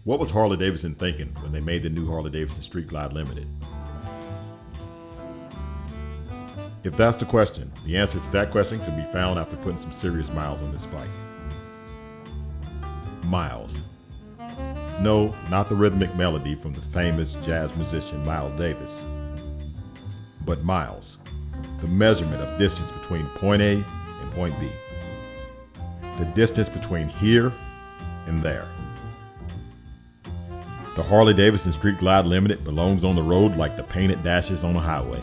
What was Harley-Davidson thinking when they made the new Harley-Davidson Street Glide Limited? If that's the question, the answer to that question can be found after putting some serious miles on this bike. Miles. No, not the rhythmic melody from the famous jazz musician Miles Davis, but miles, the measurement of distance between point A and point B, the distance between here and there. The Harley-Davidson Street Glide Limited belongs on the road like the painted dashes on a highway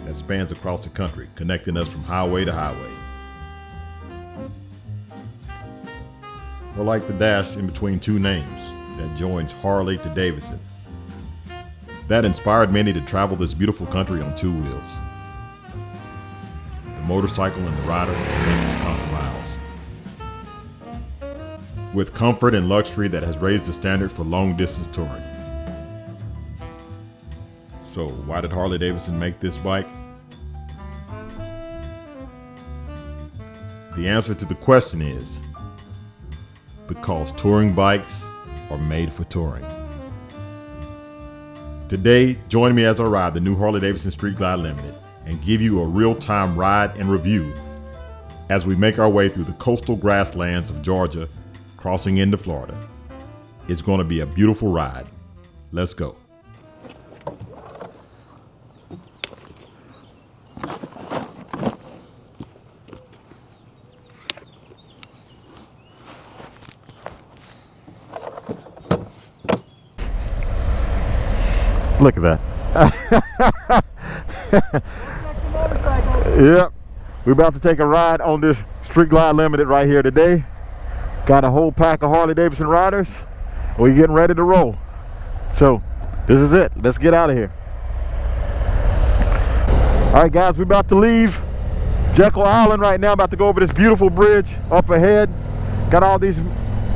that spans across the country, connecting us from highway to highway. Or like the dash in between two names that joins Harley to Davidson. That inspired many to travel this beautiful country on two wheels. The motorcycle and the rider makes to conquer miles. With comfort and luxury that has raised the standard for long distance touring. So why did Harley-Davidson make this bike? The answer to the question is because touring bikes are made for touring. Today, join me as I ride the new Harley-Davidson Street Glide Limited and give you a real-time ride and review as we make our way through the coastal grasslands of Georgia, crossing into Florida. It's going to be a beautiful ride. Let's go. Look at that. Yep. We're about to take a ride on this Street Glide Limited right here today. Got a whole pack of Harley-Davidson riders. We're getting ready to roll. So this is it. Let's get out of here. All right, guys, we're about to leave Jekyll Island right now. About to go over this beautiful bridge up ahead. Got all these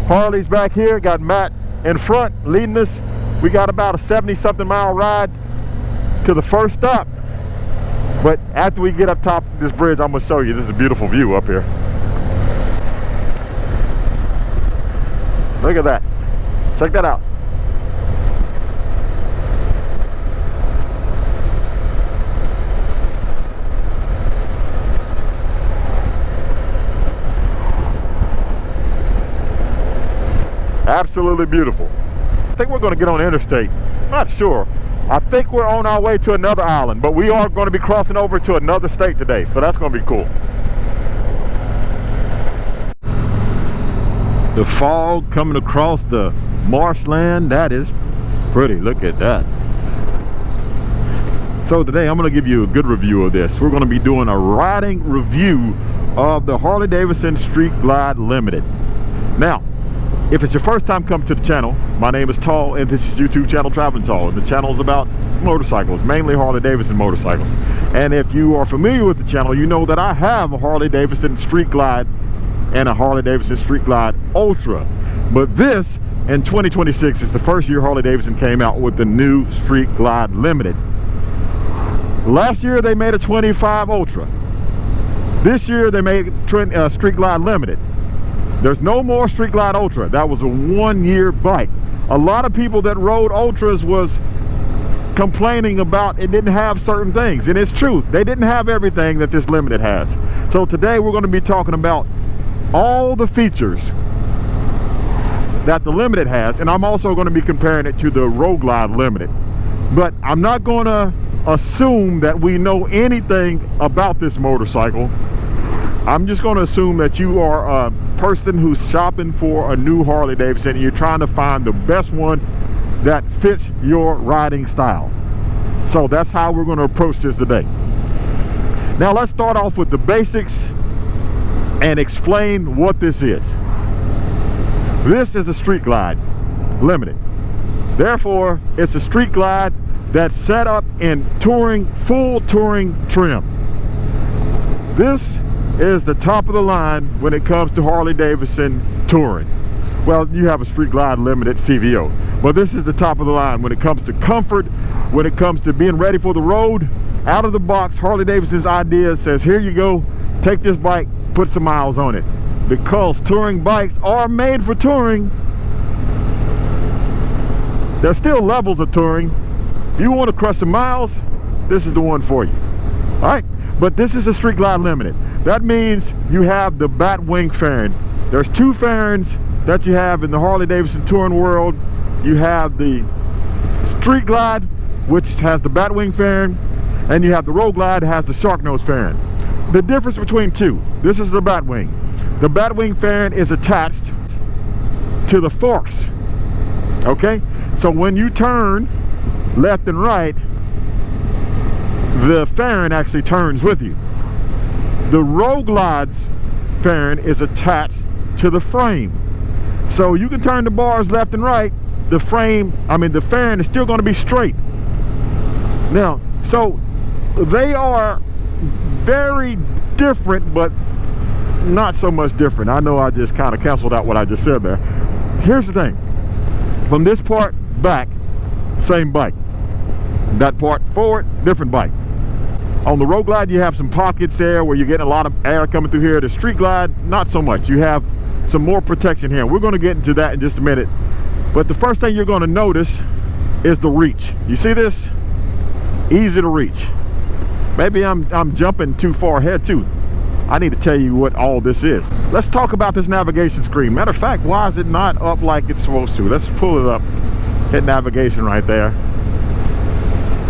Harleys back here. Got Matt in front leading us. We got about a 70-something mile ride to the first stop. But after we get up top of this bridge, I'm gonna show you. This is a beautiful view up here. Look at that. Check that out. Absolutely beautiful. I think we're going to get on the interstate. Not sure. I think we're on our way to another island, but we are going to be crossing over to another state today, so that's going to be cool. The fog coming across the marshland, that is pretty. Look at that. So today I'm going to give you a good review of this. We're going to be doing a riding review of the Harley-Davidson Street Glide Limited. Now, if it's your first time coming to the channel, my name is Tall and this is YouTube channel Traveling Tall. And the channel is about motorcycles, mainly Harley-Davidson motorcycles. And if you are familiar with the channel, you know that I have a Harley-Davidson Street Glide and a Harley-Davidson Street Glide Ultra. But this, in 2026, is the first year Harley-Davidson came out with the new Street Glide Limited. Last year they made a 25 Ultra. This year they made Street Glide Limited. There's no more Street Glide Ultra. That was a one-year bike. A lot of people that rode Ultras was complaining about it didn't have certain things, and it's true. They didn't have everything that this Limited has. So today we're going to be talking about all the features that the Limited has, and I'm also going to be comparing it to the Road Glide Limited. But I'm not going to assume that we know anything about this motorcycle. I'm just going to assume that you are a person who's shopping for a new Harley-Davidson and you're trying to find the best one that fits your riding style. So that's how we're going to approach this today. Now let's start off with the basics and explain what this is. This is a Street Glide Limited. Therefore, it's a Street Glide that's set up in touring, full touring trim. This is the top of the line when it comes to Harley-Davidson touring. Well, you have a Street Glide Limited CVO, but this is the top of the line when it comes to comfort, when it comes to being ready for the road. Out of the box, Harley-Davidson's idea says, here you go, take this bike, put some miles on it. Because touring bikes are made for touring, There's still levels of touring. If you want to crush some miles, this is the one for you. All right, but this is a Street Glide Limited. That means you have the Batwing fairing. There's two fairings that you have in the Harley-Davidson touring world. You have the Street Glide, which has the Batwing fairing, and you have the Road Glide that has the Shark Nose fairing. The difference between two, this is the Batwing. The Batwing fairing is attached to the forks, okay? So when you turn left and right, the fairing actually turns with you. The Road Glide's fairing is attached to the frame. So you can turn the bars left and right, the fairing is still going to be straight. Now, so they are very different, but not so much different. I know I just kind of canceled out what I just said there. Here's the thing. From this part back, same bike. That part forward, different bike. On the Road Glide, you have some pockets there where you're getting a lot of air coming through here. The Street Glide, not so much. You have some more protection here. We're going to get into that in just a minute. But the first thing you're going to notice is the reach. You see this? Easy to reach. Maybe I'm jumping too far ahead too. I need to tell you what all this is. Let's talk about this navigation screen. Matter of fact, why is it not up like it's supposed to? Let's pull it up. Hit navigation right there.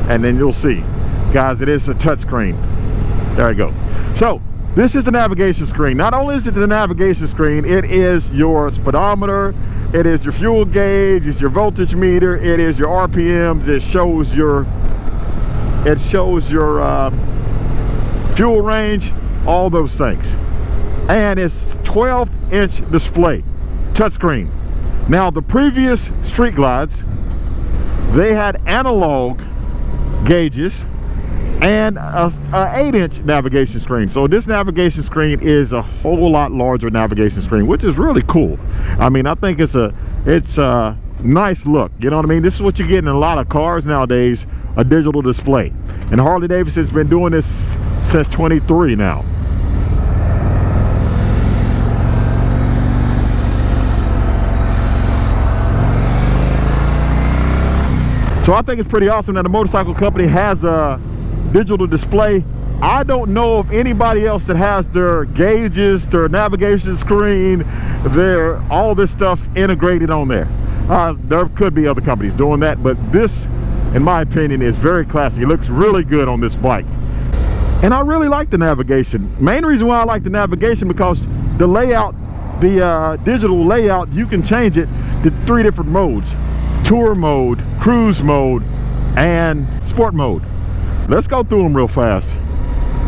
And then you'll see. Guys, it is a touch screen. There you go. So this is the navigation screen. Not only is it the navigation screen, it is your speedometer, it is your fuel gauge, it's your voltage meter, it is your RPMs, it shows your fuel range, all those things. And it's 12-inch display, touchscreen. Now the previous Street Glides, they had analog gauges and a 8-inch navigation screen. So this navigation screen is a whole lot larger navigation screen, which is really cool. I mean, I think it's a nice look. You know what I mean? This is what you get in a lot of cars nowadays, a digital display. And Harley-Davidson's been doing this since 23 now. So I think it's pretty awesome that a motorcycle company has a digital display. I don't know of anybody else that has their gauges, their navigation screen, all this stuff integrated on there. There could be other companies doing that, but this, in my opinion, is very classy. It looks really good on this bike. And I really like the navigation. Main reason why I like the navigation, because the layout, the digital layout, you can change it to 3 different modes: tour mode, cruise mode, and sport mode. Let's go through them real fast.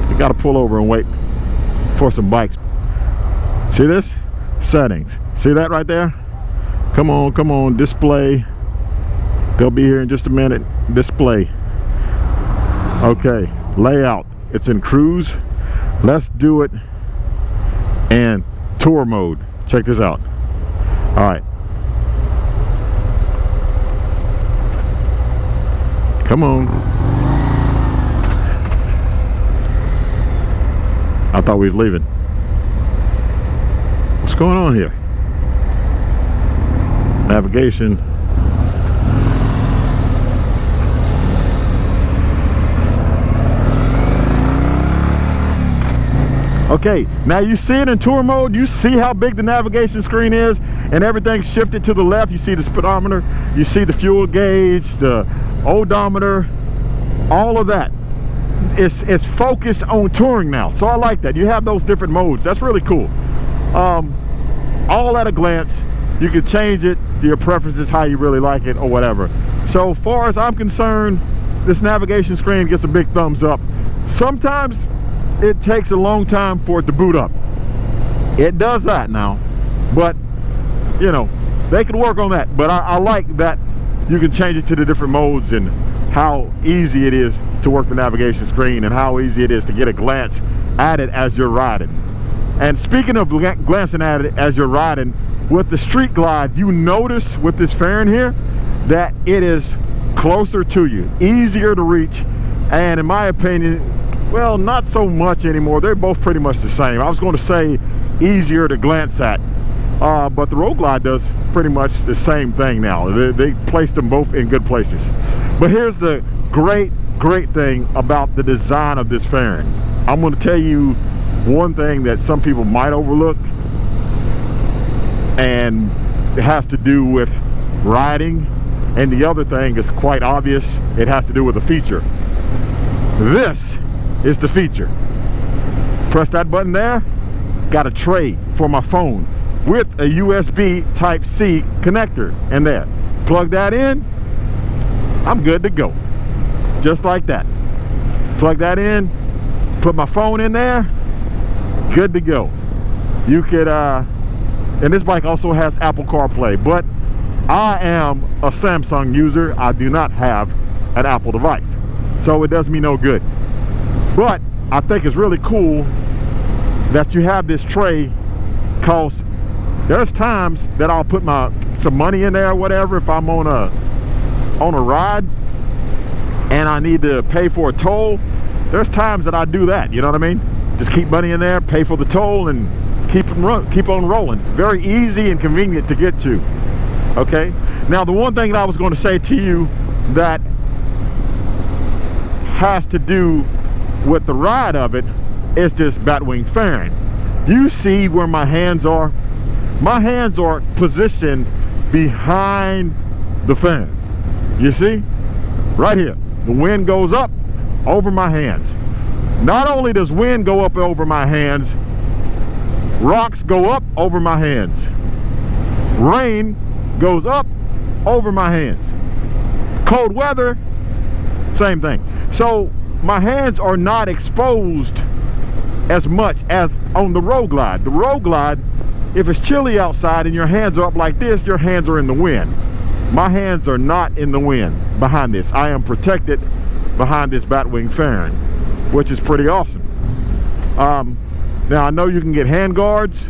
We got to pull over and wait for some bikes. See this? Settings. See that right there? Come on, display. They'll be here in just a minute. Display. Okay, layout. It's in cruise. Let's do it in tour mode. Check this out. All right. Come on. I thought we was leaving. What's going on here? Navigation. Okay, now you see it in tour mode. You see how big the navigation screen is, and everything's shifted to the left. You see the speedometer, you see the fuel gauge, the odometer, all of that. It's focused on touring now, so I like that. You have those different modes. That's really cool. All at a glance. You can change it to your preferences, how you really like it or whatever. So far as I'm concerned, this navigation screen gets a big thumbs up. Sometimes it takes a long time for it to boot up. It does that now, but you know, they can work on that. But I like that you can change it to the different modes and how easy it is to work the navigation screen and how easy it is to get a glance at it as you're riding. And speaking of glancing at it as you're riding, with the Street Glide, you notice with this fairing here that it is closer to you, easier to reach, and in my opinion, well, not so much anymore. They're both pretty much the same. I was going to say easier to glance at, But the Road Glide does pretty much the same thing now. They placed them both in good places. But here's the great thing about the design of this fairing. I'm going to tell you one thing that some people might overlook, and it has to do with riding, and the other thing is quite obvious. It has to do with the feature. This is the feature. Press that button there, got a tray for my phone with a USB Type-C connector in there. Plug that in, I'm good to go. Just like that. Plug that in, put my phone in there, good to go. You could, and this bike also has Apple CarPlay, but I am a Samsung user. I do not have an Apple device, so it does me no good. But I think it's really cool that you have this tray, cause there's times that I'll put some money in there or whatever if I'm on a ride and I need to pay for a toll. There's times that I do that, you know what I mean? Just keep money in there, pay for the toll, and keep on rolling. Very easy and convenient to get to. Okay, now the one thing that I was going to say to you that has to do with the ride of it is this batwing fairing. You see where my hands are? My hands are positioned behind the fairing. You see? Right here. The wind goes up over my hands. Not only does wind go up over my hands, rocks go up over my hands. Rain goes up over my hands. Cold weather, same thing. So my hands are not exposed as much as on the Road Glide. The Road Glide, if it's chilly outside and your hands are up like this, your hands are in the wind. My hands are not in the wind behind this. I am protected behind this batwing fairing, which is pretty awesome. Now I know you can get hand guards.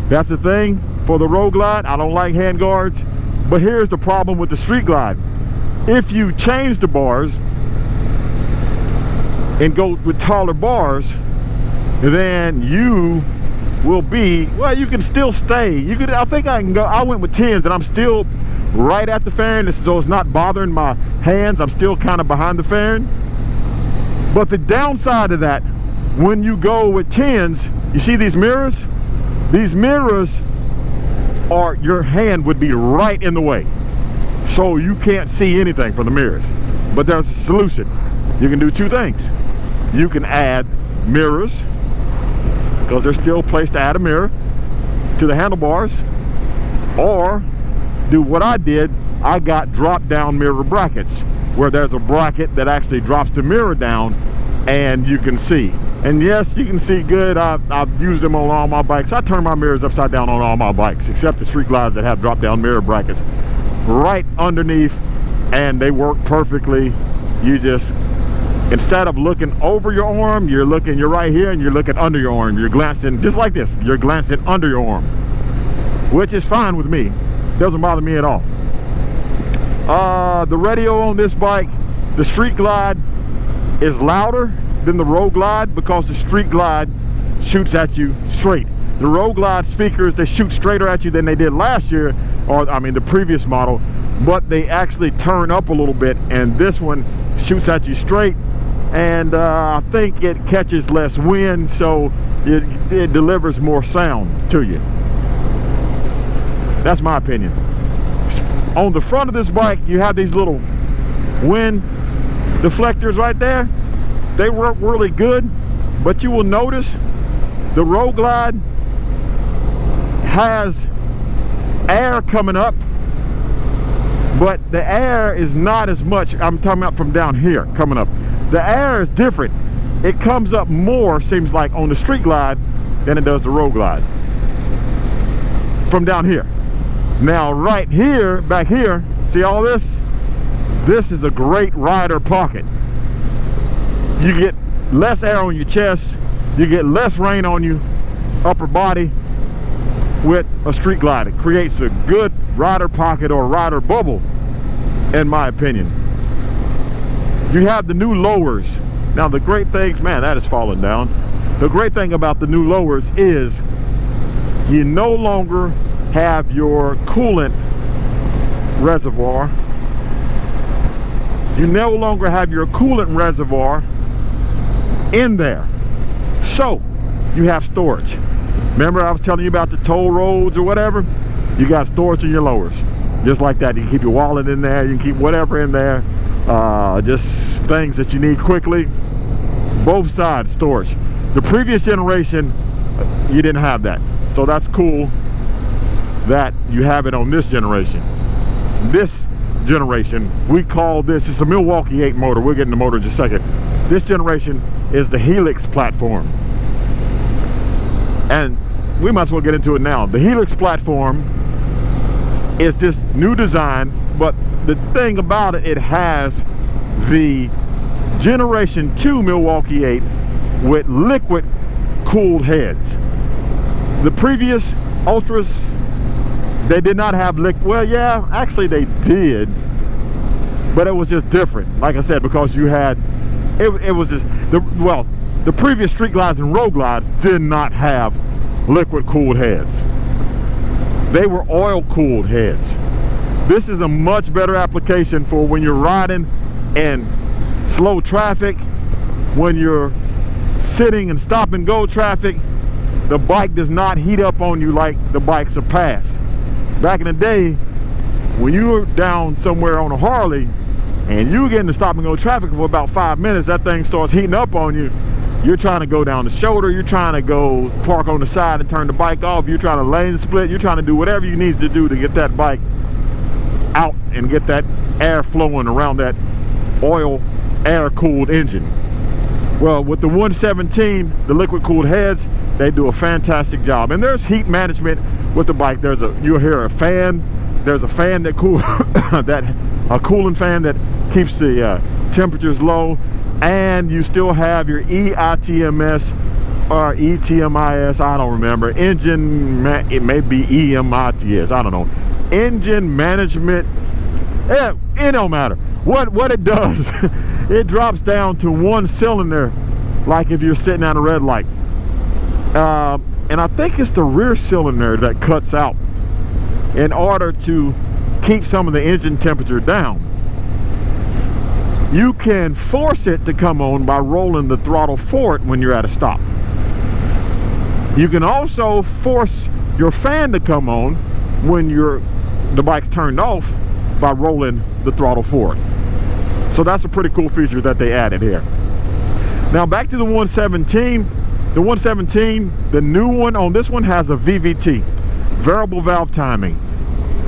That's the thing for the Road Glide. I don't like hand guards. But here's the problem with the Street Glide. If you change the bars and go with taller bars, then you will be, well, you can still stay. You could, I think I can go, I went with 10s and I'm still right at the fairing, so it's not bothering my hands. I'm still kind of behind the fairing. But the downside of that, when you go with 10s, you see these mirrors? These mirrors are, your hand would be right in the way. So you can't see anything from the mirrors. But there's a solution. You can do two things. You can add mirrors, because there's still a place to add a mirror to the handlebars, or do what I did. I got drop down mirror brackets, where there's a bracket that actually drops the mirror down and you can see. And yes, you can see good. I've used them on all my bikes. I turn my mirrors upside down on all my bikes, except the Street Glides that have drop down mirror brackets right underneath, and they work perfectly. You just, instead of looking over your arm, you're right here and you're looking under your arm. You're glancing just like this. You're glancing under your arm, which is fine with me. Doesn't bother me at all. The radio on this bike, the Street Glide, is louder than the Road Glide because the Street Glide shoots at you straight. The Road Glide speakers, they shoot straighter at you than they did last year, or I mean the previous model, but they actually turn up a little bit, and this one shoots at you straight, and I think it catches less wind, so it delivers more sound to you. That's my opinion. On the front of this bike, you have these little wind deflectors right there. They work really good, but you will notice the Road Glide has air coming up, but the air is not as much. I'm talking about from down here coming up. The air is different. It comes up more, seems like, on the Street Glide than it does the Road Glide from down here. Now right here, back here, see all this? This is a great rider pocket. You get less air on your chest, you get less rain on you, upper body, with a Street Glide. It creates a good rider pocket or rider bubble, in my opinion. You have the new lowers. Now the great things, man, that is falling down. The great thing about the new lowers is you no longer have your coolant reservoir. You no longer have your coolant reservoir in there. So you have storage. Remember I was telling you about the toll roads or whatever? You got storage in your lowers. Just like that. You can keep your wallet in there. You can keep whatever in there. Just things that you need quickly. Both sides storage. The previous generation, you didn't have that. So that's cool that you have it on this generation. This generation, we call this, it's a Milwaukee 8 motor. We'll get in the motor in just a second. This generation is the Helix platform. And we might as well get into it now. The Helix platform is this new design, but the thing about it, it has the Generation 2 Milwaukee 8 with liquid cooled heads. The previous Ultras, they did not have liquid. Well, yeah, actually they did, but it was just different. Like I said, because you had, it was just, the previous Street Glides and Road Glides did not have liquid cooled heads. They were oil cooled heads. This is a much better application for when you're riding in slow traffic, when you're sitting and stop and go traffic. The bike does not heat up on you like the bikes of past. Back in the day, when you were down somewhere on a Harley and you get into stop and go traffic for about 5 minutes, that thing starts heating up on you. You're trying to go down the shoulder, you're trying to go park on the side and turn the bike off, you're trying to lane split, you're trying to do whatever you need to do to get that bike out and get that air flowing around that oil air cooled engine. Well, with the 117, the liquid cooled heads, they do a fantastic job. And there's heat management with the bike. You'll hear a fan. There's a fan that a cooling fan that keeps the temperatures low. And you still have your EITMS or ETMIS, I don't remember. It may be EMITS, I don't know. Engine management, it don't matter. What it does, it drops down to one cylinder, like if you're sitting at a red light. And I think it's the rear cylinder that cuts out in order to keep some of the engine temperature down. You can force it to come on by rolling the throttle forward when you're at a stop. You can also force your fan to come on when the bike's turned off by rolling the throttle forward. So that's a pretty cool feature that they added here. Now back to the 117. The 117, the new one on this one has a VVT, variable valve timing.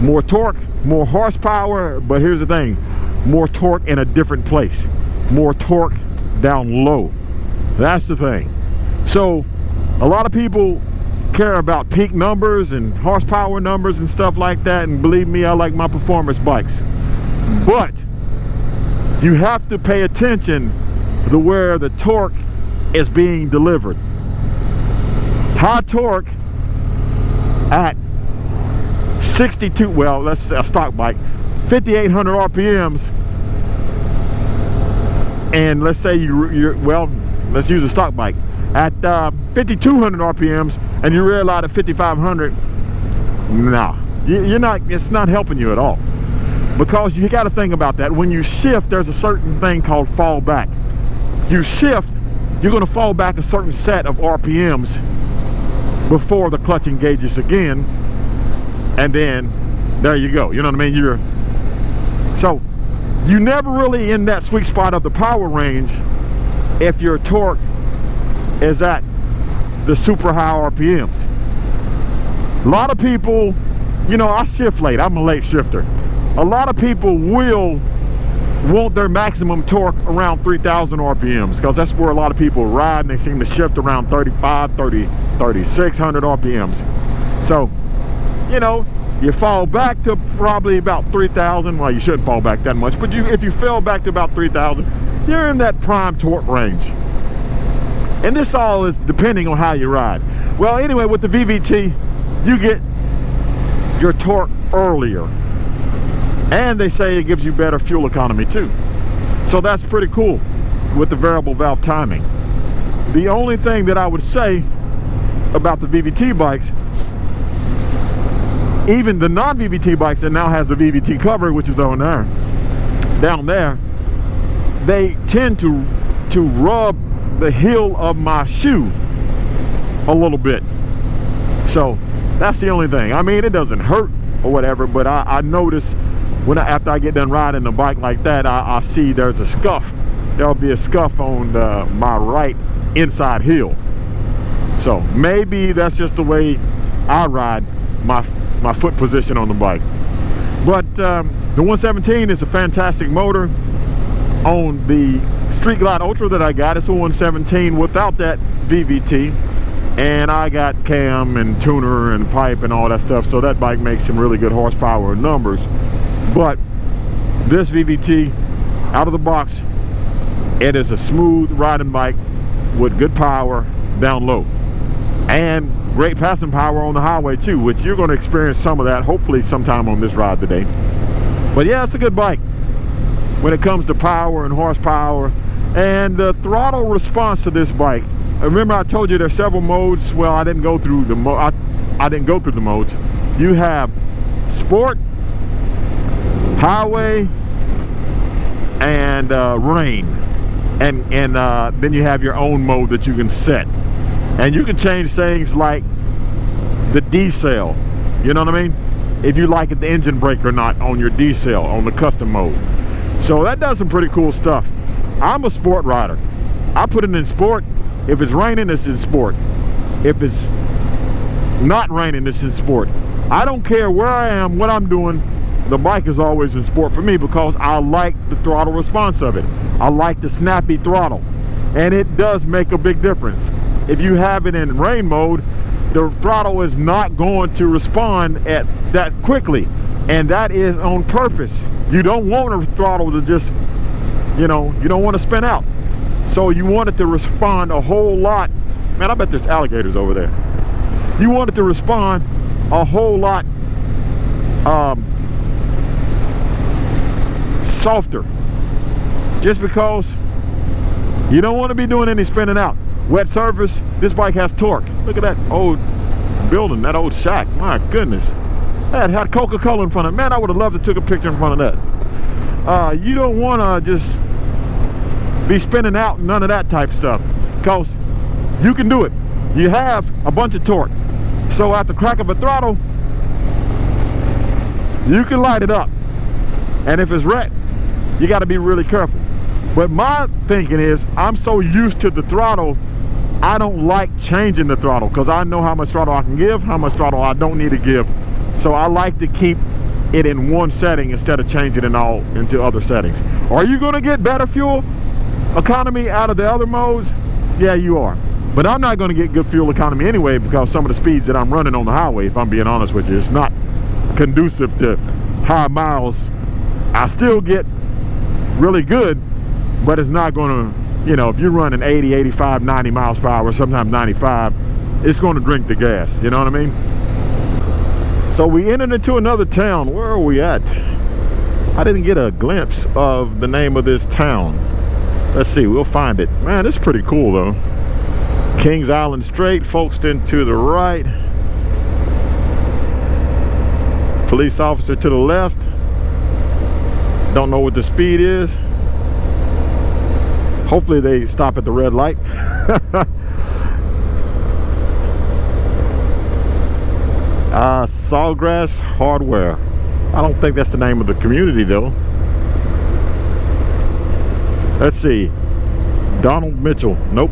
More torque, more horsepower, but here's the thing, more torque in a different place. More torque down low. That's the thing. So a lot of people care about peak numbers and horsepower numbers and stuff like that, and believe me, I like my performance bikes. But you have to pay attention to where the torque is being delivered. High torque at 62, well, that's a stock bike, 5,800 RPMs, and let's say let's use a stock bike at 5,200 RPMs, and you rear out at 5,500. Nah, you're not. It's not helping you at all, because you got to think about that. When you shift, there's a certain thing called fall back. You shift, you're going to fall back a certain set of RPMs before the clutch engages again, and then there you go. You know what I mean? So you never really in that sweet spot of the power range if your torque is at the super high RPMs. A lot of people, you know, I shift late. I'm a late shifter. A lot of people will want their maximum torque around 3,000 RPMs, because that's where a lot of people ride, and they seem to shift around 35, 30, 3,600 RPMs. So, you know, you fall back to probably about 3,000. Well, you shouldn't fall back that much, but if you fell back to about 3,000, you're in that prime torque range. And this all is depending on how you ride. Well, anyway, with the VVT, you get your torque earlier, and they say it gives you better fuel economy too. So that's pretty cool with the variable valve timing. The only thing that I would say about the VVT bikes even the non-VVT bikes that now has the VVT cover, which is on there, down there, they tend to rub the heel of my shoe a little bit. So that's the only thing. I mean, it doesn't hurt or whatever, but I notice when after I get done riding the bike like that, I see there's a scuff. There'll be a scuff on my right inside heel. So maybe that's just the way I ride my foot position on the bike. But the 117 is a fantastic motor. On the Street Glide Ultra that I got, it's a 117 without that VVT, and I got cam and tuner and pipe and all that stuff, so that bike makes some really good horsepower and numbers. But this VVT out of the box, it is a smooth riding bike with good power down low and great passing power on the highway too, which you're going to experience some of that hopefully sometime on this ride today. But yeah, it's a good bike when it comes to power and horsepower and the throttle response to this bike. Remember I told you there's several modes. Well, I didn't go through the I didn't go through the modes. You have sport, highway, and rain, and then you have your own mode that you can set, and you can change things like the D cell, you know what I mean, if you like it, the engine brake or not on your D cell on the custom mode. So that does some pretty cool stuff. I'm a sport rider. I put it in sport. If it's raining, it's in sport. If it's not raining, it's in sport. I don't care where I am, what I'm doing, the bike is always in sport for me because I like the throttle response of it. I like the snappy throttle, and it does make a big difference. If you have it in rain mode, the throttle is not going to respond at that quickly, and that is on purpose. You don't want a throttle to just, you know, you don't want to spin out. So you want it to respond a whole lot. Man, I bet there's alligators over there. You want it to respond a whole lot softer, just because you don't want to be doing any spinning out. Wet surface, this bike has torque. Look at that old building, that old shack. My goodness, that had Coca-Cola in front of it. Man, I would have loved to took a picture in front of that. You don't want to just be spinning out, none of that type of stuff, because you can do it. You have a bunch of torque, so at the crack of a throttle you can light it up, and if it's wet, you got to be really careful. But my thinking is, I'm so used to the throttle, I don't like changing the throttle, because I know how much throttle I can give, how much throttle I don't need to give. So I like to keep it in one setting instead of changing it all into other settings. Are you going to get better fuel economy out of the other modes? Yeah, you are. But I'm not going to get good fuel economy anyway, because some of the speeds that I'm running on the highway, if I'm being honest with you, it's not conducive to high miles. I still get really good, but it's not going to, you know, if you're running 80, 85, 90 miles per hour, sometimes 95, it's going to drink the gas, you know what I mean? So we entered into another town. Where are we at? I didn't get a glimpse of the name of this town. Let's see, we'll find it. Man, it's pretty cool though. Kings Island straight, Folkestone to the right. Police officer to the left. Don't know what the speed is. Hopefully they stop at the red light. Sawgrass Hardware. I don't think that's the name of the community though. Let's see. Donald Mitchell. Nope.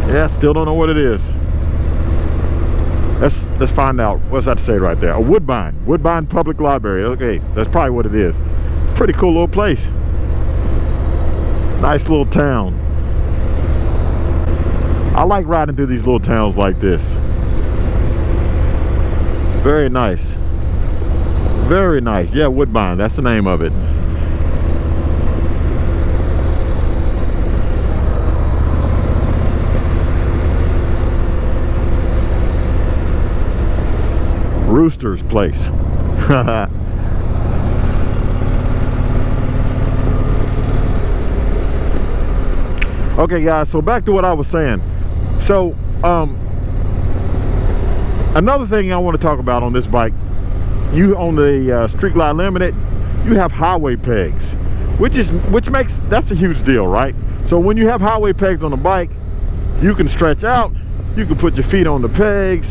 Yeah, still don't know what it is. Let's find out. What's that to say right there? A Woodbine Public Library. Okay, that's probably what it is. Pretty cool little place. Nice little town. I like riding through these little towns like this. Very nice. Very nice. Yeah, Woodbine. That's the name of it. Rooster's place. Okay guys, so back to what I was saying. So Another thing I want to talk about on this bike, you on the Street Glide Limited, you have highway pegs, that's a huge deal, right? So when you have highway pegs on the bike, you can stretch out, you can put your feet on the pegs.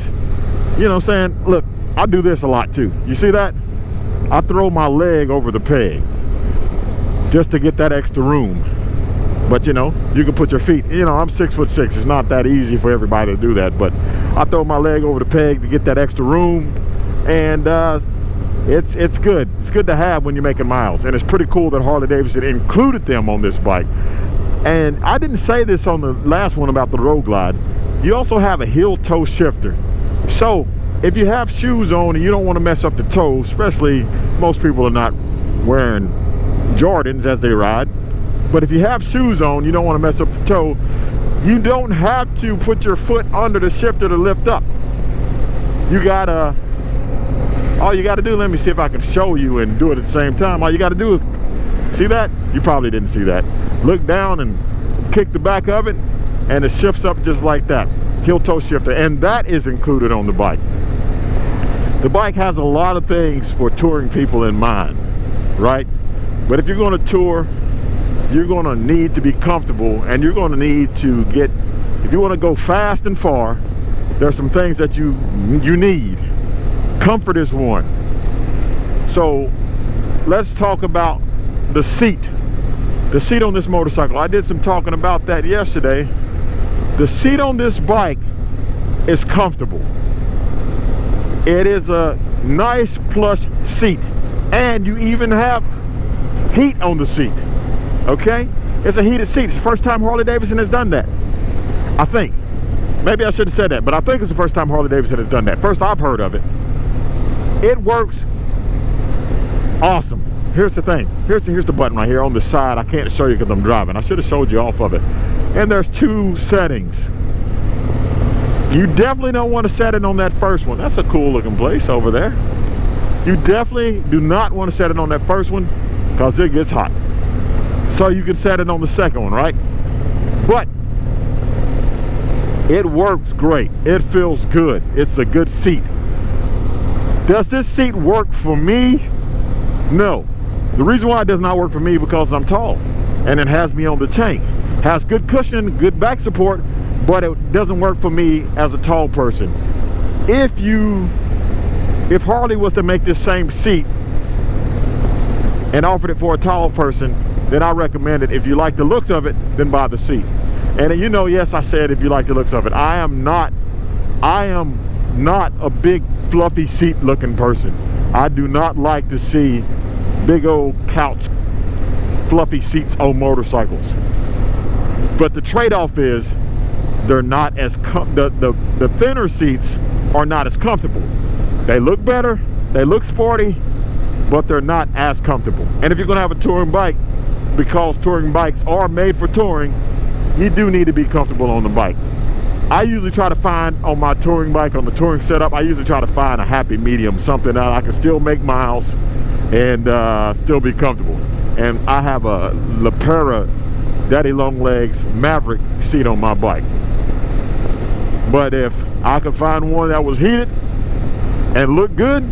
You know what I'm saying? Look, I do this a lot too. You see that? I throw my leg over the peg just to get that extra room. But you know, you can put your feet, you know, I'm 6'6". It's not that easy for everybody to do that, but I throw my leg over the peg to get that extra room. And it's good. It's good to have when you're making miles. And it's pretty cool that Harley-Davidson included them on this bike. And I didn't say this on the last one about the Road Glide. You also have a heel toe shifter. So if you have shoes on and you don't want to mess up the toe, especially most people are not wearing Jordans as they ride, but if you have shoes on, you don't want to mess up the toe, you don't have to put your foot under the shifter to lift up. You gotta, all you gotta do, let me see if I can show you and do it at the same time. All you gotta do is, see that? You probably didn't see that. Look down and kick the back of it, and it shifts up just like that. Heel toe shifter, and that is included on the bike. The bike has a lot of things for touring people in mind, right? But if you're going to tour, you're going to need to be comfortable, and you're going to need to get, if you want to go fast and far, there's some things that you need. Comfort is one. So let's talk about the seat. The seat on this motorcycle. I did some talking about that yesterday. The seat on this bike is comfortable. It is a nice plush seat, and you even have heat on the seat. Okay, it's a heated seat. It's the first time Harley-Davidson has done that, I think. Maybe I should have said that, but I think it's the first time Harley-Davidson has done that. First I've heard of it. It works awesome. Here's the thing. Here's the button right here on the side. I can't show you because I'm driving. I should have showed you off of it. And there's two settings. You definitely don't want to set it on that first one. That's a cool looking place over there. You definitely do not want to set it on that first one because it gets hot. So you can set it on the second one, right? But it works great. It feels good. It's a good seat. Does this seat work for me? No. The reason why it does not work for me is because I'm tall and it has me on the tank. Has good cushion, good back support, but it doesn't work for me as a tall person. If Harley was to make this same seat and offered it for a tall person, then I recommend it. If you like the looks of it, then buy the seat. And you know, yes, I said if you like the looks of it. I am not a big fluffy seat looking person. I do not like to see big old couch fluffy seats on motorcycles. But the trade-off is they're not as the thinner seats are not as comfortable. They look better, they look sporty, but they're not as comfortable. And if you're gonna have a touring bike, because touring bikes are made for touring, you do need to be comfortable on the bike. I usually try to find on my touring bike, on the touring setup, I usually try to find a happy medium, something that I can still make miles and still be comfortable. And I have a LaPera Daddy Long Legs Maverick seat on my bike. But if I could find one that was heated and looked good,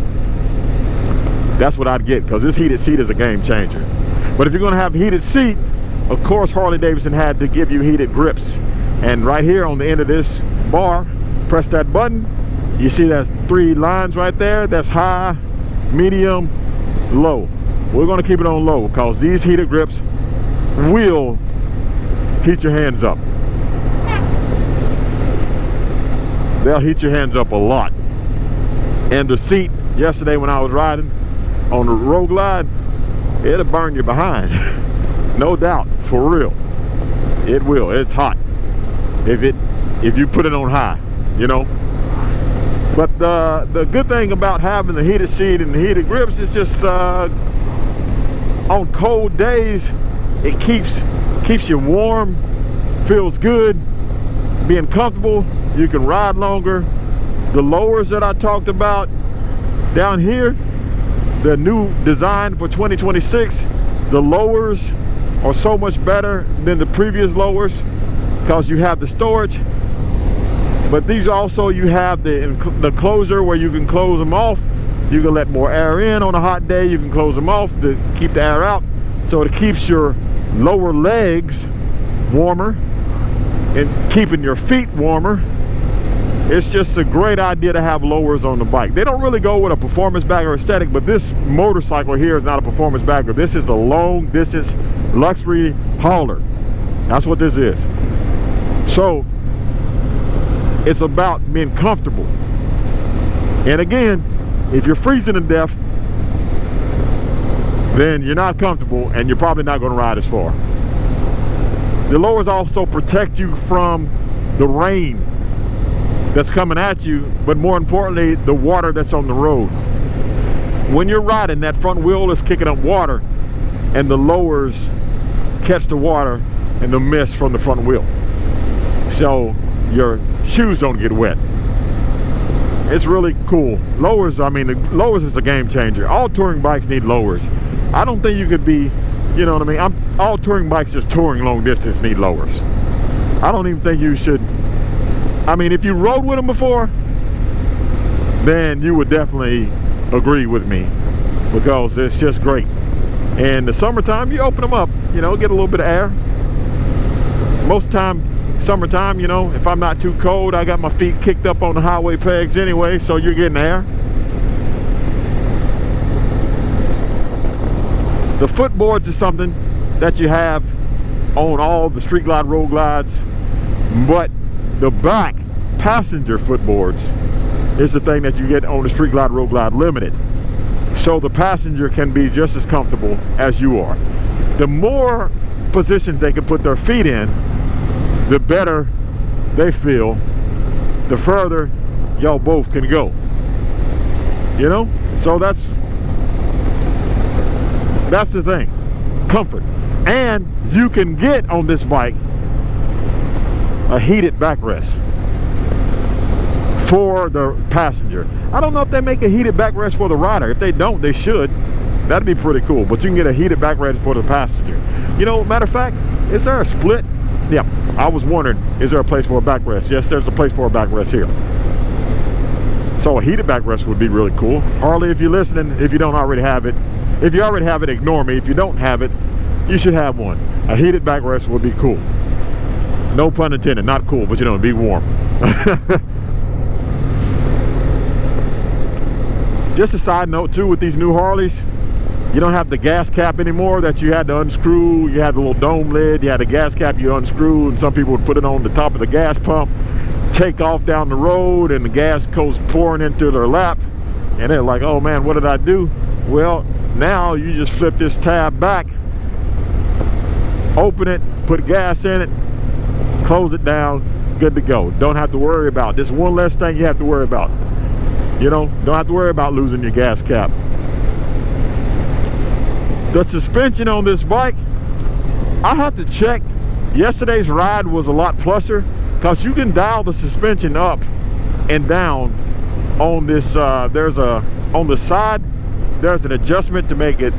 that's what I'd get, because this heated seat is a game changer. But if you're going to have a heated seat, of course Harley-Davidson had to give you heated grips. And right here on the end of this bar, press that button, you see that's 3 lines right there. That's high, medium, low. We're going to keep it on low because these heated grips will heat your hands up. They'll heat your hands up a lot. And the seat yesterday when I was riding on the Road Glide, it'll burn your behind. No doubt, for real. It will. It's hot if you put it on high, you know. But the good thing about having the heated seat and the heated grips is just on cold days, it keeps you warm, feels good, being comfortable. You can ride longer. The lowers that I talked about down here, the new design for 2026, the lowers are so much better than the previous lowers because you have the storage. But these also, you have the closer where you can close them off. You can let more air in on a hot day. You can close them off to keep the air out. So it keeps your lower legs warmer and keeping your feet warmer. It's just a great idea to have lowers on the bike. They don't really go with a performance bag or aesthetic, but this motorcycle here is not a performance bagger. This is a long distance luxury hauler. That's what this is. So it's about being comfortable. And again, if you're freezing to death, then you're not comfortable and you're probably not going to ride as far. The lowers also protect you from the rain that's coming at you, but more importantly, the water that's on the road. When you're riding, that front wheel is kicking up water, and the lowers catch the water and the mist from the front wheel, so your shoes don't get wet. It's really cool. Lowers, I mean, the lowers is a game changer. All touring bikes need lowers. I don't think you could be, you know what I mean, all touring bikes just touring long distance need lowers. I don't even think you should. I mean, if you rode with them before, then you would definitely agree with me, because it's just great. And the summertime, you open them up, you know, get a little bit of air. Most time, summertime, you know, if I'm not too cold, I got my feet kicked up on the highway pegs anyway, so you're getting air. The footboards is something that you have on all the Street Glide Road Glides, but the back passenger footboards is the thing that you get on the Street Glide Road Glide Limited. So the passenger can be just as comfortable as you are. The more positions they can put their feet in, the better they feel, the further y'all both can go. You know? So that's the thing. Comfort. And you can get on this bike a heated backrest for the passenger. I don't know if they make a heated backrest for the rider. If they don't, they should. That'd be pretty cool. But you can get a heated backrest for the passenger. You know, matter of fact, is there a split? Yeah, I was wondering, is there a place for a backrest? Yes, there's a place for a backrest here. So a heated backrest would be really cool. Harley, if you're listening, if you don't already have it, if you already have it, ignore me. If you don't have it, you should have one. A heated backrest would be cool. No pun intended, not cool, but you know, be warm. Just a side note too, with these new Harleys, you don't have the gas cap anymore that you had to unscrew. You had the little dome lid, you had the gas cap you unscrew, and some people would put it on the top of the gas pump, take off down the road, and the gas goes pouring into their lap, and they're like, oh man, what did I do? Well, now you just flip this tab back, open it, put gas in it, close it down, good to go. Don't have to worry about this. One less thing you have to worry about. You know, don't have to worry about losing your gas cap. The suspension on this bike, I have to check. Yesterday's ride was a lot pluser, because you can dial the suspension up and down on this. On the side, there's an adjustment to make it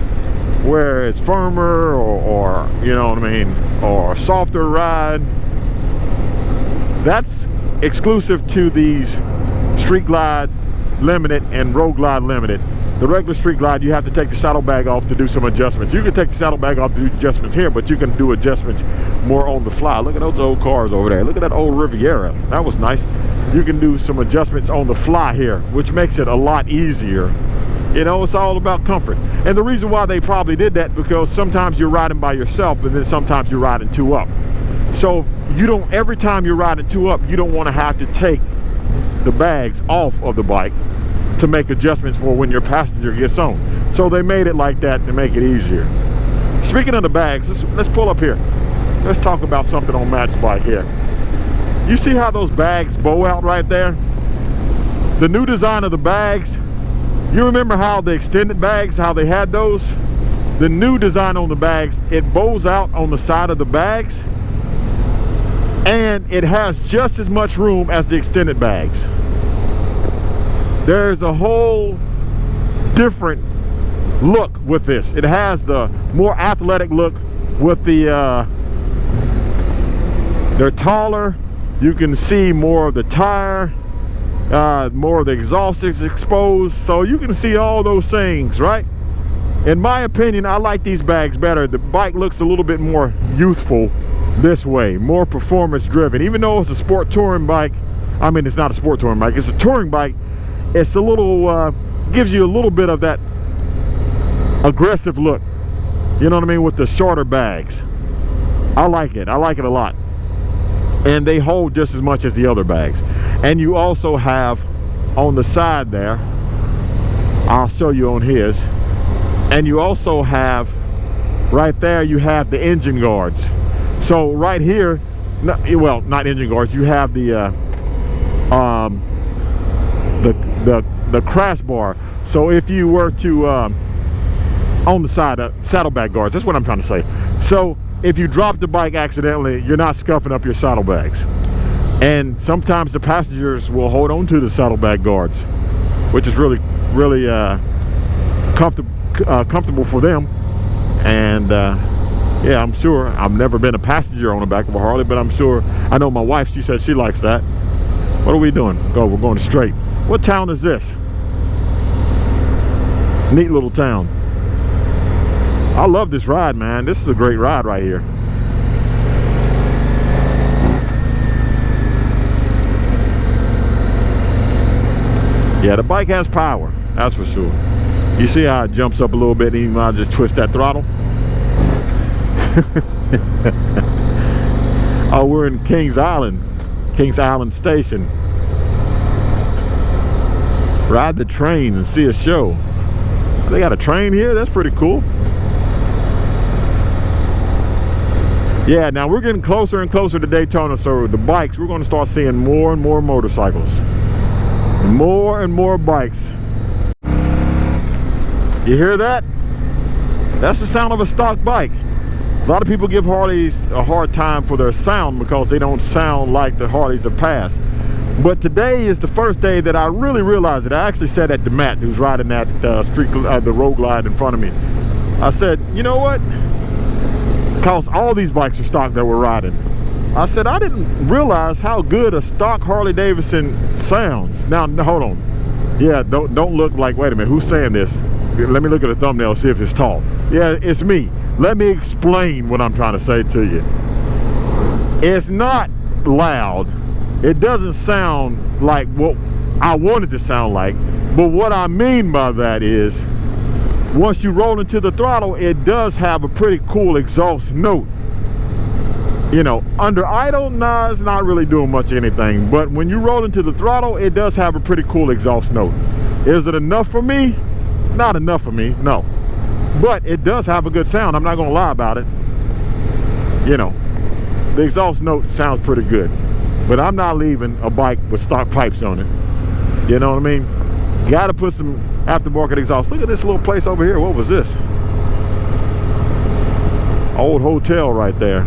where it's firmer or you know what I mean, or a softer ride. That's exclusive to these Street Glide Limited and Road Glide Limited. The regular Street Glide, you have to take the saddlebag off to do some adjustments. You can take the saddlebag off to do adjustments here, but you can do adjustments more on the fly. Look at those old cars over there. Look at that old Riviera. That was nice. You can do some adjustments on the fly here, which makes it a lot easier. You know, it's all about comfort. And the reason why they probably did that, because sometimes you're riding by yourself, and then sometimes you're riding two up. So you don't, every time you're riding two up, you don't want to have to take the bags off of the bike to make adjustments for when your passenger gets on. So they made it like that to make it easier. Speaking of the bags, let's pull up here. Let's talk about something on Matt's bike here. You see how those bags bow out right there? The new design of the bags, you remember how the extended bags, how they had those? The new design on the bags, it bows out on the side of the bags, and it has just as much room as the extended bags. There's a whole different look with this. It has the more athletic look with the they're taller. You can see more of the tire, more of the exhaust is exposed, so you can see all those things, right? In my opinion, I like these bags better. The bike looks a little bit more youthful this way, more performance driven. Even though it's a sport touring bike, I mean, it's not a sport touring bike, it's a touring bike. It's a little, gives you a little bit of that aggressive look. You know what I mean? With the shorter bags. I like it a lot. And they hold just as much as the other bags. And you also have on the side there, I'll show you on his, and you also have right there, you have the engine guards. So right here, well, not engine guards, you have the crash bar. So if you were to on the side, saddlebag guards, that's what I'm trying to say. So if you drop the bike accidentally, you're not scuffing up your saddlebags. And sometimes the passengers will hold on to the saddlebag guards, which is really comfortable for them. And yeah, I'm sure, I've never been a passenger on the back of a Harley, but I'm sure, I know my wife, she said she likes that. What are we doing? Oh, we're going straight. What town is this? Neat little town. I love this ride, man. This is a great ride right here. Yeah, the bike has power, that's for sure. You see how it jumps up a little bit even when I just twist that throttle? Oh, we're in Kings Island Station. Ride the train and see a show. They got a train here? That's pretty cool. Yeah, now we're getting closer and closer to Daytona, so the bikes, we're going to start seeing more and more motorcycles. More and more bikes. You hear that? That's the sound of a stock bike. A lot of people give Harleys a hard time for their sound because they don't sound like the Harleys of past. But today is the first day that I really realized it. I actually said that to Matt, who's riding that the road glide in front of me. I said, you know what? Because all these bikes are stock that we're riding. I said, I didn't realize how good a stock Harley-Davidson sounds. Now, hold on. Yeah, don't look like, wait a minute, who's saying this? Let me look at the thumbnail, see if it's tall. Yeah, it's me. Let me explain what I'm trying to say to you. It's not loud. It doesn't sound like what I want it to sound like. But what I mean by that is, once you roll into the throttle, it does have a pretty cool exhaust note. You know, under idle, nah, it's not really doing much anything. But when you roll into the throttle, it does have a pretty cool exhaust note. Is it enough for me? Not enough for me, no. But it does have a good sound, I'm not gonna lie about it. You know, the exhaust note sounds pretty good. But I'm not leaving a bike with stock pipes on it. You know what I mean? Gotta put some aftermarket exhaust. Look at this little place over here. What was this? Old hotel right there.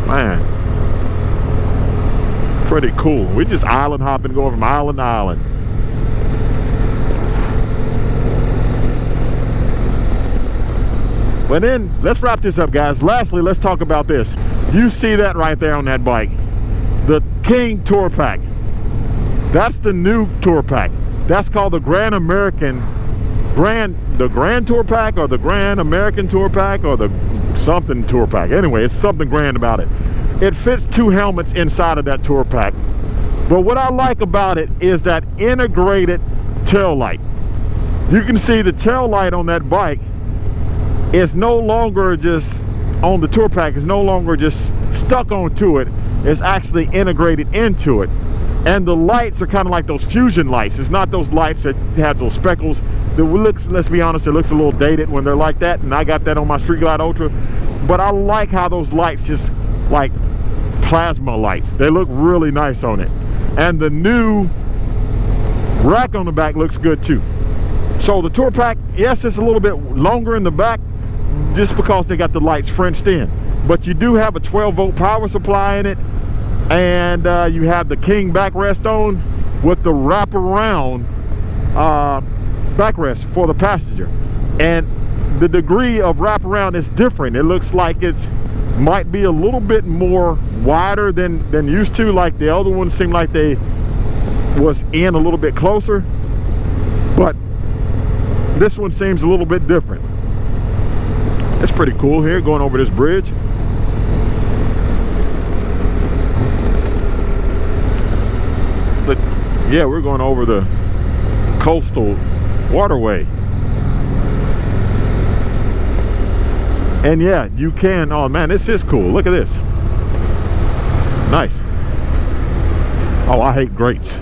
Man, pretty cool. We just island hopping, going from island to island. But then let's wrap this up, guys. Lastly, let's talk about this. You see that right there on that bike, the King Tour Pack. That's the new Tour Pack. That's called the Grand Tour Pack, or the Grand American Tour Pack, or the something Tour Pack. Anyway, it's something grand about it. It fits 2 helmets inside of that Tour Pack. But what I like about it is that integrated tail light. You can see the tail light on that bike is no longer just on the Tour Pack, is no longer just stuck onto it. It's actually integrated into it. And the lights are kind of like those fusion lights. It's not those lights that have those speckles. That looks, let's be honest, it looks a little dated when they're like that, and I got that on my Street Glide Ultra. But I like how those lights just like plasma lights. They look really nice on it. And the new rack on the back looks good too. So the Tour Pack, yes, it's a little bit longer in the back just because they got the lights Frenched in. But you do have a 12-volt power supply in it. And you have the King backrest on with the wraparound backrest for the passenger. And the degree of wraparound is different. It looks like it's might be a little bit more wider than used to. Like the other ones seemed like they was in a little bit closer, but this one seems a little bit different. It's pretty cool here going over this bridge. But yeah, we're going over the coastal waterway. And yeah, you can, oh man, this is cool. Look at this. Nice. Oh, I hate grates.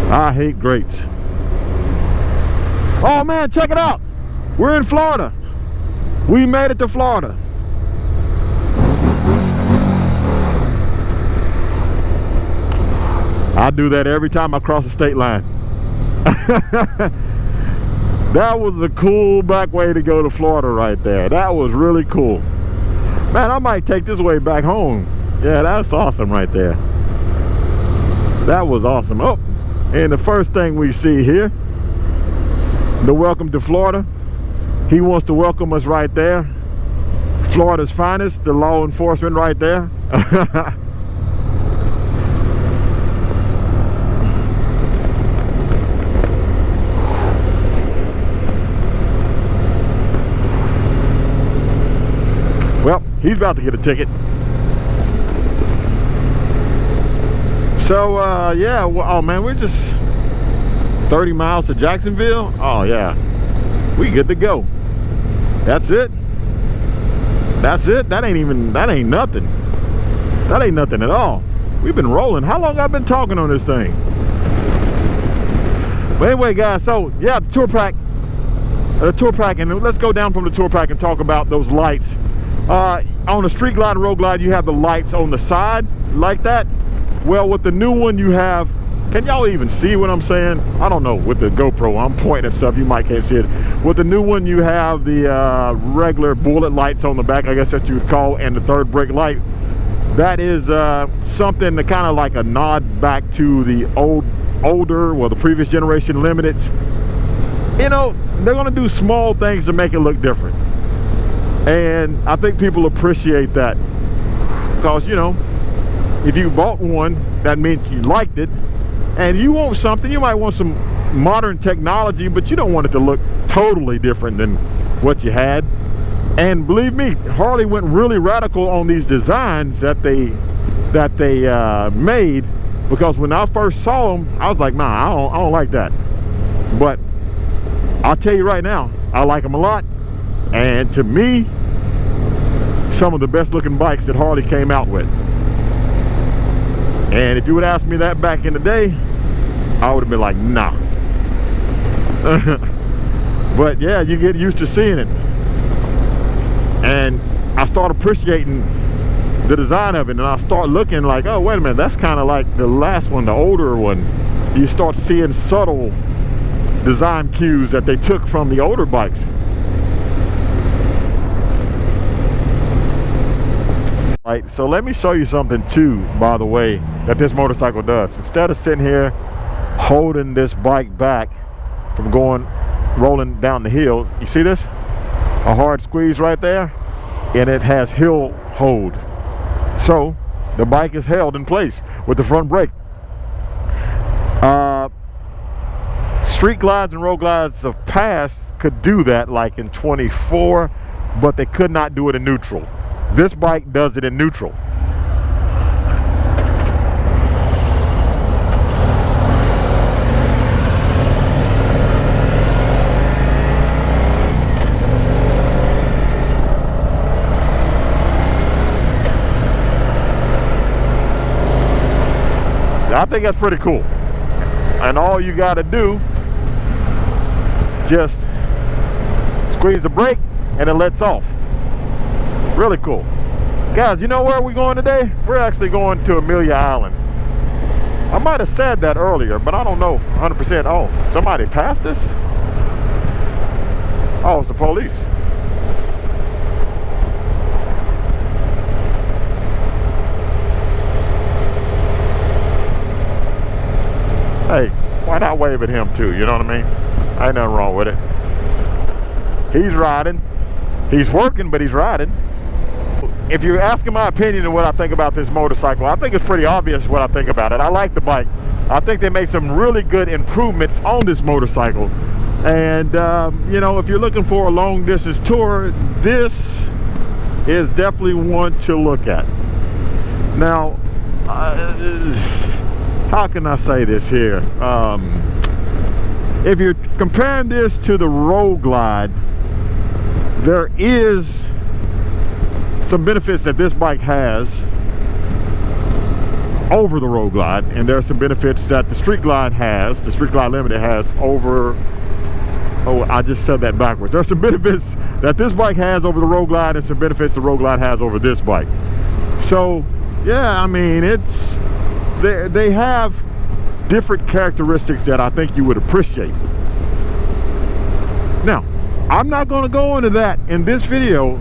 I hate grates. Oh man, check it out. We're in Florida. We made it to Florida. I do that every time I cross the state line. That was a cool back way to go to Florida right there. That was really cool. Man, I might take this way back home. Yeah, that's awesome right there. That was awesome. Oh, and the first thing we see here, the welcome to Florida. He wants to welcome us right there. Florida's finest, the law enforcement right there. Well, he's about to get a ticket. So, yeah, well, oh man, we're just 30 miles to Jacksonville. Oh yeah, we good to go. That's it. That's it. That ain't nothing. That ain't nothing at all. We've been rolling. How long I've been talking on this thing? But anyway, guys, so yeah, the tour pack, and let's go down from the tour pack and talk about those lights. On the Street Glide and Road Glide, you have the lights on the side like that. Well, with the new one, you have, can y'all even see what I'm saying? I don't know, with the GoPro, I'm pointing at stuff, you might can't see it. With the new one, you have the regular bullet lights on the back, I guess that you would call, and the third brake light. That is something to kind of like a nod back to the older, well, the previous generation Limiteds. You know, they're gonna do small things to make it look different. And I think people appreciate that, because, you know, if you bought one, that means you liked it, and you want something, you might want some modern technology, but you don't want it to look totally different than what you had. And believe me, Harley went really radical on these designs that they made, because when I first saw them, I was like, nah, I don't like that. But I'll tell you right now, I like them a lot. And to me, some of the best looking bikes that Harley came out with. And if you would ask me that back in the day, I would have been like, nah. But yeah, you get used to seeing it. And I start appreciating the design of it, and I start looking like, oh, wait a minute, that's kind of like the last one, the older one. You start seeing subtle design cues that they took from the older bikes. Right, so let me show you something too, by the way, that this motorcycle does. Instead of sitting here holding this bike back from rolling down the hill, you see this? A hard squeeze right there, and it has hill hold. So the bike is held in place with the front brake. Street glides and road glides of past could do that, like in 24, but they could not do it in neutral. This bike does it in neutral. I think that's pretty cool. And all you got to do, just squeeze the brake and it lets off. Really cool. Guys, you know where we're going today? We're actually going to Amelia Island. I might have said that earlier, but I don't know 100%. Oh, somebody passed us? Oh, it's the police. Hey, why not wave at him too? You know what I mean? Ain't nothing wrong with it. He's riding. He's working, but he's riding. if you're asking my opinion of what I think about this motorcycle, I think it's pretty obvious what I think about it. I like the bike. I think they made some really good improvements on this motorcycle. And you know, if you're looking for a long distance tour, this is definitely one to look at. Now, how can I say this here? If you're comparing this to the Road Glide, there is some benefits that this bike has over the Road Glide, and there are some benefits that the Street Glide has, the Street Glide Limited has over, oh, I just said that backwards. There are some benefits that this bike has over the Road Glide and some benefits the Road Glide has over this bike. So, yeah, I mean, it's, they have different characteristics that I think you would appreciate. Now, I'm not going to go into that in this video.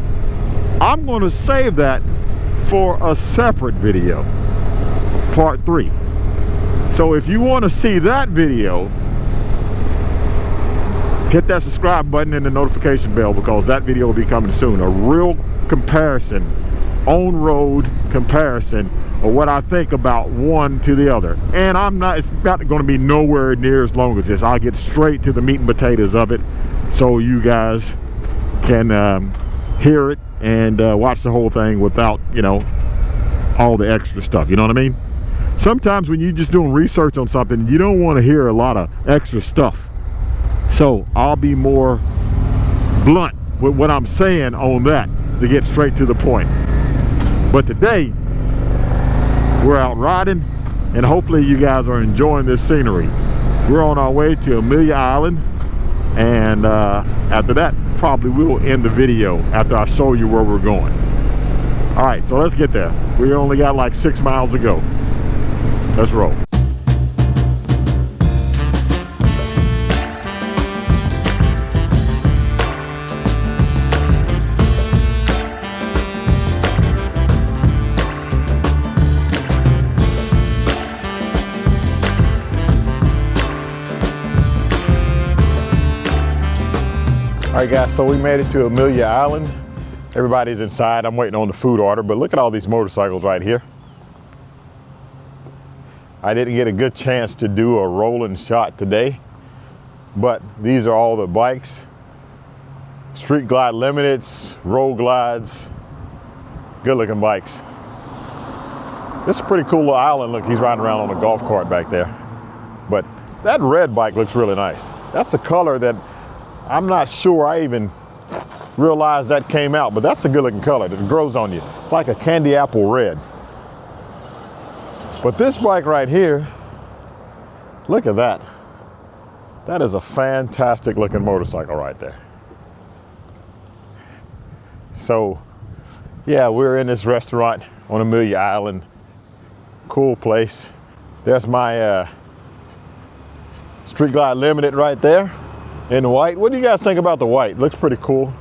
I'm going to save that for a separate video, part 3. So if you want to see that video, hit that subscribe button and the notification bell, because that video will be coming soon. A real comparison, on-road comparison of what I think about one to the other. And it's not going to be nowhere near as long as this. I'll get straight to the meat and potatoes of it, so you guys can hear it and watch the whole thing without, you know, all the extra stuff. You know what I mean? Sometimes when you're just doing research on something, you don't want to hear a lot of extra stuff. So I'll be more blunt with what I'm saying on that to get straight to the point. But today, we're out riding, and hopefully you guys are enjoying this scenery. We're on our way to Amelia Island, and after that, probably we will end the video after I show you where we're going. All right, so let's get there. We only got like 6 miles to go. Let's roll. All right, guys, so we made it to Amelia Island. Everybody's inside. I'm waiting on the food order, but look at all these motorcycles right here. I didn't get a good chance to do a rolling shot today, but these are all the bikes. Street Glide Limiteds, Road Glides, good looking bikes. This is a pretty cool little island. Look, he's riding around on a golf cart back there. But that red bike looks really nice. That's a color that I'm not sure I even realized that came out, but that's a good looking color that grows on you. It's like a candy apple red. But this bike right here, look at that. That is a fantastic looking motorcycle right there. So yeah, we're in this restaurant on Amelia Island. Cool place. There's my Street Glide Limited right there in white. What do you guys think about the white? Looks pretty cool.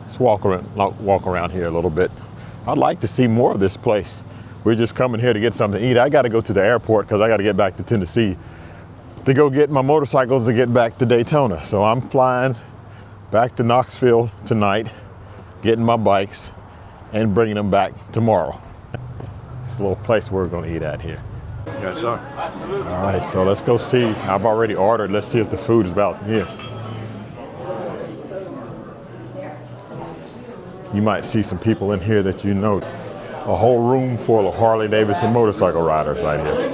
Let's walk around here a little bit. I'd like to see more of this place. We're just coming here to get something to eat. I got to go to the airport because I got to get back to Tennessee to go get my motorcycles to get back to Daytona. So I'm flying back to Knoxville tonight, getting my bikes and bringing them back tomorrow. It's a little place we're going to eat at here. Yes, sir. All right, so let's go see. I've already ordered. Let's see if the food is about here. You might see some people in here that you know. A whole room full of Harley-Davidson motorcycle riders right here.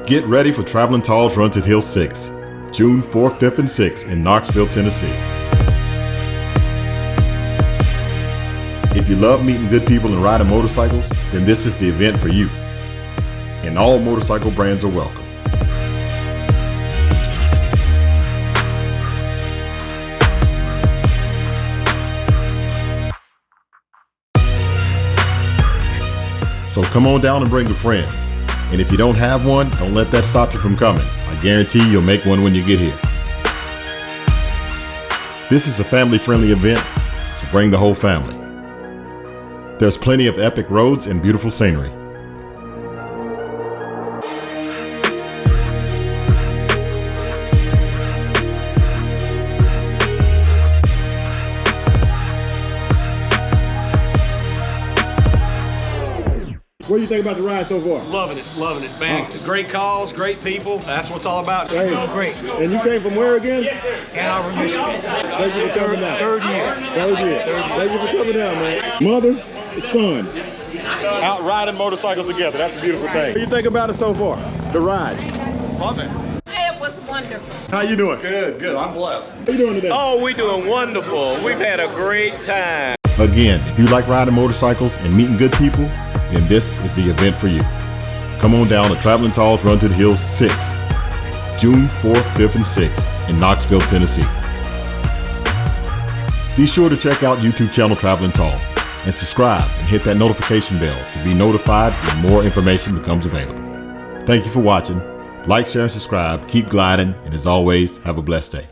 Get ready for Traveling Tall's Runs at Hill 6, June 4th, 5th, and 6th in Knoxville, Tennessee. If you love meeting good people and riding motorcycles, then this is the event for you. And all motorcycle brands are welcome. So come on down and bring a friend. And if you don't have one, don't let that stop you from coming. I guarantee you'll make one when you get here. This is a family-friendly event, so bring the whole family. There's plenty of epic roads and beautiful scenery. What do you think about the ride so far? Loving it, man. Awesome. Great calls, great people. That's what it's all about. Hey, Great. And you came from where again? Ann Arbor, Michigan. Thank you for coming down. Third year. Thank you for coming down, man. Mother, son, out riding motorcycles together. That's a beautiful thing. What do you think about it so far? The ride. Love it. It was wonderful. How you doing? Good. I'm blessed. How you doing today? Oh, we're doing wonderful. We've had a great time. Again, if you like riding motorcycles and meeting good people, then this is the event for you. Come on down to Traveling Tall's Run to the Hills 6, June 4th, 5th, and 6th in Knoxville, Tennessee. Be sure to check out YouTube channel Traveling Tall and subscribe and hit that notification bell to be notified when more information becomes available. Thank you for watching. Like, share, and subscribe. Keep gliding, and as always, have a blessed day.